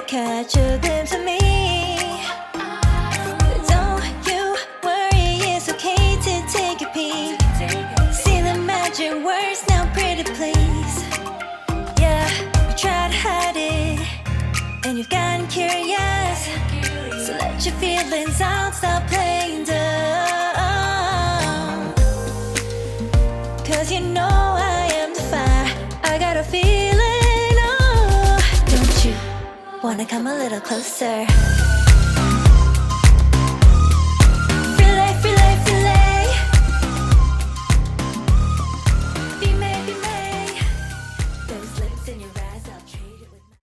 catch a glimpse of me. Don't you worry, it's okay to take a peek. See the magic words now, pretty please. Yeah, you tried to hide it, and you've gotten curious. So let your feelings out, stop playing dumb. 'Cause you know I am the fire, I got a feeling. Oh, don't you wanna come a little closer?